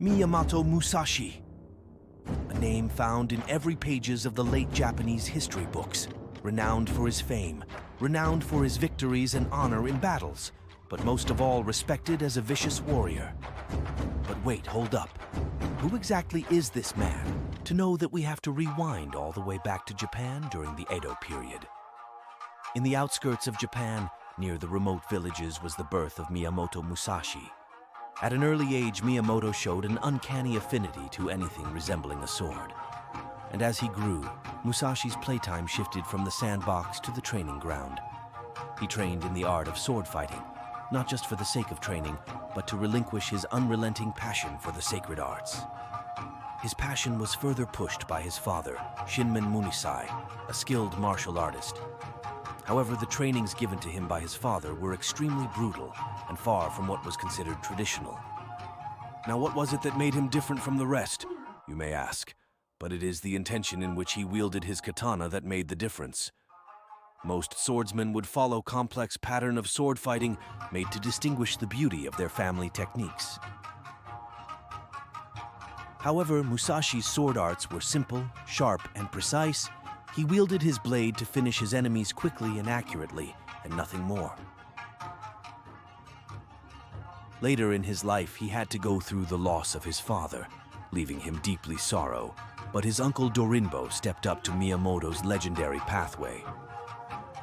Miyamoto Musashi, a name found in every pages of the late Japanese history books, renowned for his fame, renowned for his victories and honor in battles, but most of all respected as a vicious warrior. But wait, hold up. Who exactly is this man to know that we have to rewind all the way back to Japan during the Edo period? In the outskirts of Japan, near the remote villages, was the birth of Miyamoto Musashi. At an early age, Miyamoto showed an uncanny affinity to anything resembling a sword. And as he grew, Musashi's playtime shifted from the sandbox to the training ground. He trained in the art of sword fighting, not just for the sake of training, but to relinquish his unrelenting passion for the sacred arts. His passion was further pushed by his father, Shinmen Munisai, a skilled martial artist. However, the trainings given to him by his father were extremely brutal and far from what was considered traditional. Now, what was it that made him different from the rest, you may ask? But it is the intention in which he wielded his katana that made the difference. Most swordsmen would follow complex pattern of sword fighting made to distinguish the beauty of their family techniques. However, Musashi's sword arts were simple, sharp, and precise. He wielded his blade to finish his enemies quickly and accurately, and nothing more. Later in his life, he had to go through the loss of his father, leaving him deeply sorrow, but his uncle Dorinbo stepped up to Miyamoto's legendary pathway.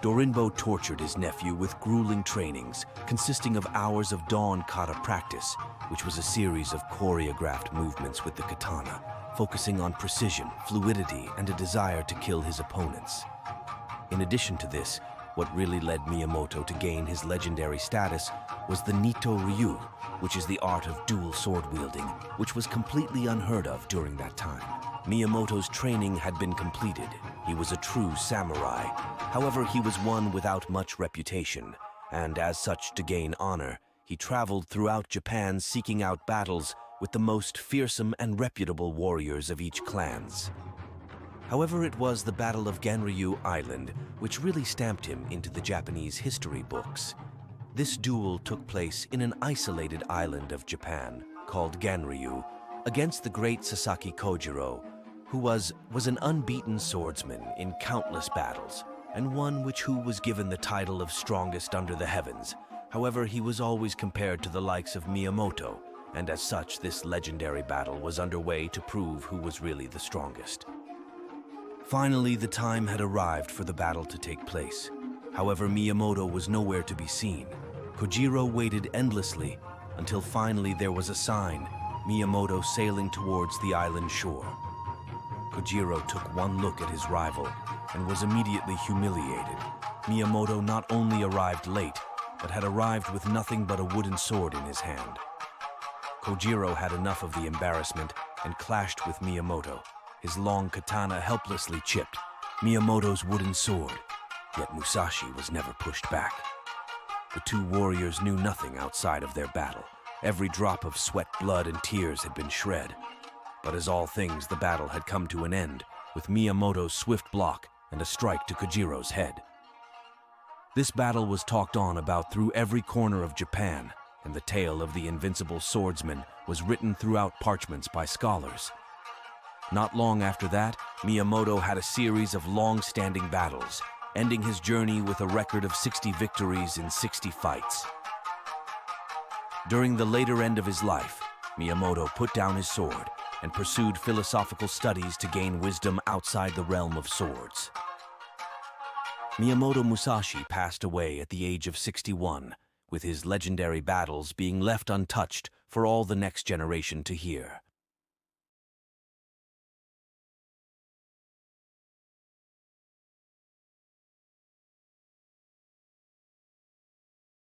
Dorinbo tortured his nephew with grueling trainings, consisting of hours of dawn kata practice, which was a series of choreographed movements with the katana, focusing on precision, fluidity, and a desire to kill his opponents. In addition to this, what really led Miyamoto to gain his legendary status was the Nito Ryu, which is the art of dual sword wielding, which was completely unheard of during that time. Miyamoto's training had been completed. He was a true samurai. However, he was one without much reputation, and as such, to gain honor, he traveled throughout Japan seeking out battles with the most fearsome and reputable warriors of each clans. However, it was the Battle of Ganryu Island which really stamped him into the Japanese history books. This duel took place in an isolated island of Japan called Ganryu against the great Sasaki Kojiro, who was an unbeaten swordsman in countless battles, and one who was given the title of strongest under the heavens. However, he was always compared to the likes of Miyamoto, and as such, this legendary battle was underway to prove who was really the strongest. Finally, the time had arrived for the battle to take place. However, Miyamoto was nowhere to be seen. Kojiro waited endlessly until finally there was a sign, Miyamoto sailing towards the island shore. Kojiro took one look at his rival and was immediately humiliated. Miyamoto not only arrived late, but had arrived with nothing but a wooden sword in his hand. Kojiro had enough of the embarrassment and clashed with Miyamoto, his long katana helplessly chipped, Miyamoto's wooden sword. Yet Musashi was never pushed back. The two warriors knew nothing outside of their battle. Every drop of sweat, blood, and tears had been shed. But as all things, the battle had come to an end, with Miyamoto's swift block and a strike to Kojiro's head. This battle was talked on about through every corner of Japan, and the tale of the invincible swordsman was written throughout parchments by scholars. Not long after that, Miyamoto had a series of long-standing battles, ending his journey with a record of 60 victories in 60 fights. During the later end of his life, Miyamoto put down his sword and pursued philosophical studies to gain wisdom outside the realm of swords. Miyamoto Musashi passed away at the age of 61, with his legendary battles being left untouched for all the next generation to hear.